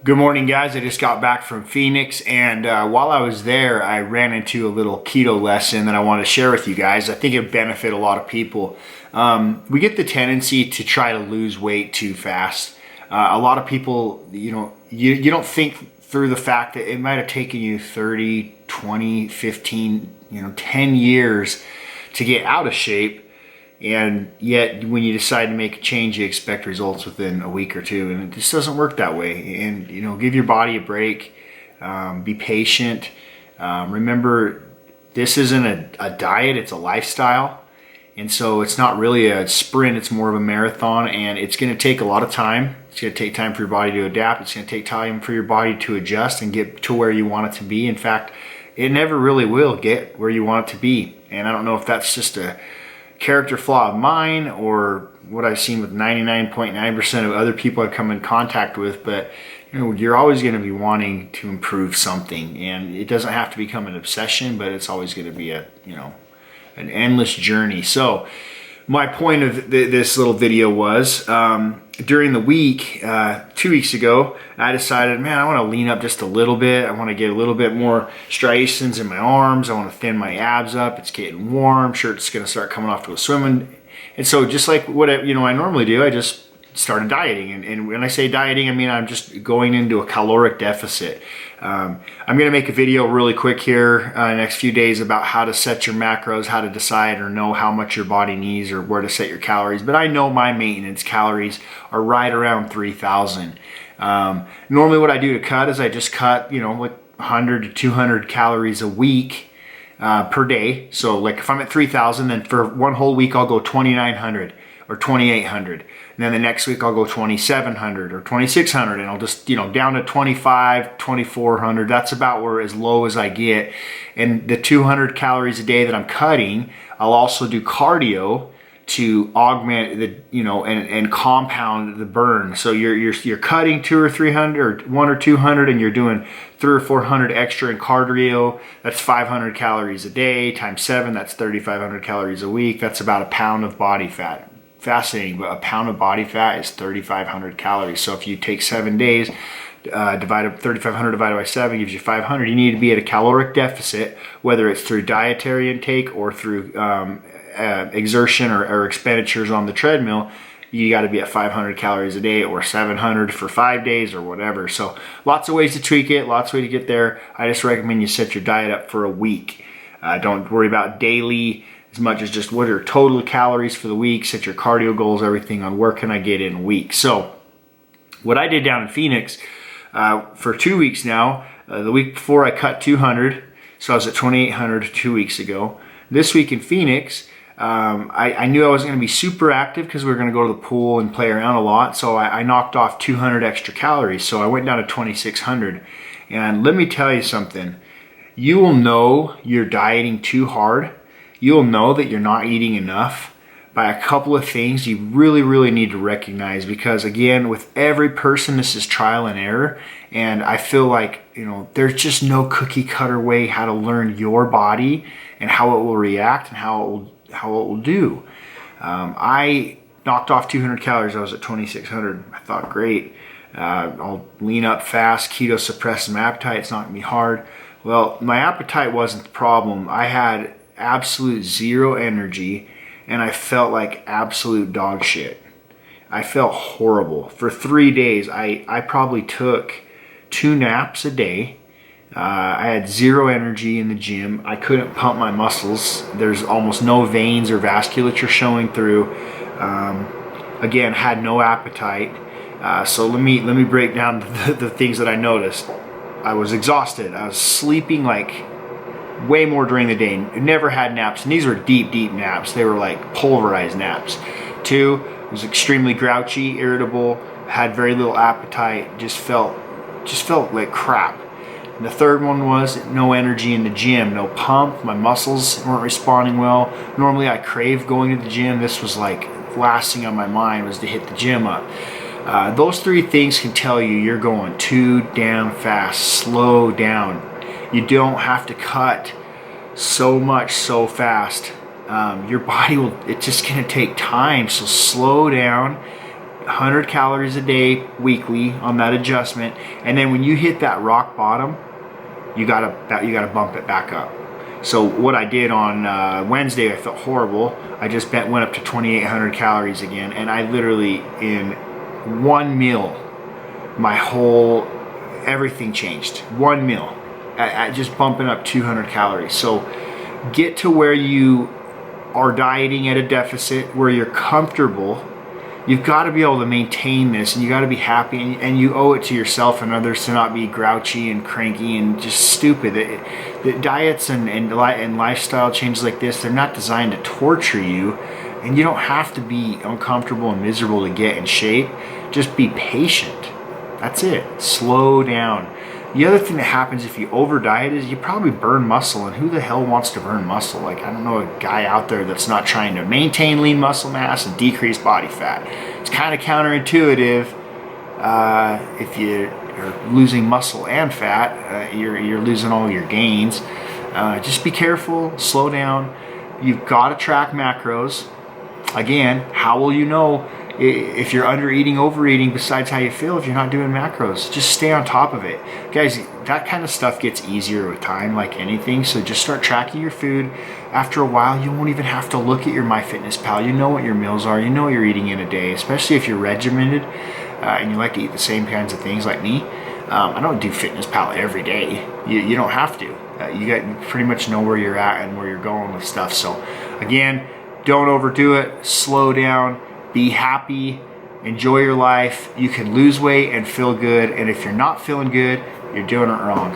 Good morning, guys. I just got back from Phoenix, and while I was there, I ran into a little keto lesson that I want to share with you guys. I think it would benefit a lot of people. We get the tendency to try to lose weight too fast. A lot of people, you don't think through the fact that it might have taken you 30, 20, 15, 10 years to get out of shape. And yet when you decide to make a change, you expect results within a week or two, and it just doesn't work that way. And give your body a break, be patient. Remember, this isn't a diet, it's a lifestyle. And so it's not really a sprint, it's more of a marathon, and it's going to take a lot of time. It's going to take time for your body to adapt. It's going to take time for your body to adjust and get to where you want it to be. In fact, it never really will get where you want it to be. And I don't know if that's just a character flaw of mine or what I've seen with 99.9% of other people I've come in contact with, but you're always going to be wanting to improve something, and it doesn't have to become an obsession, but it's always going to be an endless journey. So my point of this little video was during the week, 2 weeks ago, I decided, man, I want to lean up just a little bit. I want to get a little bit more striations in my arms. I want to thin my abs up. It's getting warm. Shirt's going to start coming off to go swimming. And so just like what I normally do, I just started dieting. And when I say dieting, I mean I'm just going into a caloric deficit. I'm going to make a video really quick here in the next few days about how to set your macros, how to decide or know how much your body needs or where to set your calories. But I know my maintenance calories are right around 3,000. Normally what I do to cut is I just cut, like 100 to 200 calories a week per day. So like if I'm at 3,000, then for one whole week I'll go 2,900 or 2,800. And then the next week I'll go 2,700 or 2,600, and I'll just, down to 2,500, 2,400. That's about where as low as I get. And the 200 calories a day that I'm cutting, I'll also do cardio to augment the, and compound the burn. So you're cutting 200 or 300 or 100 or 200, and you're doing 300 or 400 extra in cardio. That's 500 calories a day times 7. That's 3,500 calories a week. That's about a pound of body fat. Fascinating, but a pound of body fat is 3,500 calories. So if you take 7 days, divide 3,500 divided by 7 gives you 500. You need to be at a caloric deficit, whether it's through dietary intake or through exertion or expenditures on the treadmill. You got to be at 500 calories a day or 700 for 5 days or whatever. So lots of ways to tweak it, lots of ways to get there. I just recommend you set your diet up for a week. Don't worry about daily as much as just what are total calories for the week. Set your cardio goals, everything on where can I get in a week. So what I did down in Phoenix for 2 weeks now, the week before I cut 200, so I was at 2,800 2 weeks ago. This week in Phoenix, I knew I wasn't going to be super active because we were going to go to the pool and play around a lot, so I knocked off 200 extra calories, so I went down to 2,600. And let me tell you something, you will know you're dieting too hard. You'll know that you're not eating enough by a couple of things you really, really need to recognize, because again, with every person, this is trial and error. And I feel like, there's just no cookie cutter way how to learn your body and how it will react and how it will do. I knocked off 200 calories. I was at 2,600. I thought, great. I'll lean up fast, keto suppress my appetite. It's not gonna be hard. Well, my appetite wasn't the problem. I had absolute zero energy, and I felt like absolute dog shit. I felt horrible. For 3 days, I probably took 2 naps a day. I had zero energy in the gym. I couldn't pump my muscles. There's almost no veins or vasculature showing through. Again, had no appetite. So let me break down the things that I noticed. I was exhausted. I was sleeping like way more during the day. Never had naps, and these were deep naps. They were like pulverized naps. 2, was extremely grouchy, irritable, had very little appetite, just felt like crap. And the 3rd one was no energy in the gym, no pump. My muscles weren't responding well. Normally I crave going to the gym. This was like last thing on my mind was to hit the gym up. Those 3 things can tell you you're going too damn fast. Slow down. You don't have to cut so much so fast. Your body it's just going to take time. So slow down, 100 calories a day weekly on that adjustment, and then when you hit that rock bottom, you gotta bump it back up. So what I did on Wednesday, I felt horrible. I just went up to 2,800 calories again, and I literally, in one meal, everything changed. One meal, I just bumping up 200 calories. So get to where you are dieting at a deficit, where you're comfortable. You've got to be able to maintain this, and you got to be happy, and you owe it to yourself and others to not be grouchy and cranky and just stupid. The diets and lifestyle changes like this, they're not designed to torture you, and you don't have to be uncomfortable and miserable to get in shape. Just be patient. That's it. Slow down. The other thing that happens if you over diet is you probably burn muscle, and who the hell wants to burn muscle? Like, I don't know a guy out there that's not trying to maintain lean muscle mass and decrease body fat. It's kind of counterintuitive. If you're losing muscle and fat, you're losing all your gains. Just be careful, slow down. You've got to track macros. Again, how will you know if you're under eating, overeating, besides how you feel if you're not doing macros? Just stay on top of it. Guys, that kind of stuff gets easier with time, like anything. So just start tracking your food. After a while, you won't even have to look at your MyFitnessPal. You know what your meals are. You know what you're eating in a day, especially if you're regimented and you like to eat the same kinds of things like me. I don't do FitnessPal every day. You don't have to. You pretty much know where you're at and where you're going with stuff. So again, don't overdo it. Slow down. Be happy, enjoy your life. You can lose weight and feel good, and if you're not feeling good, you're doing it wrong.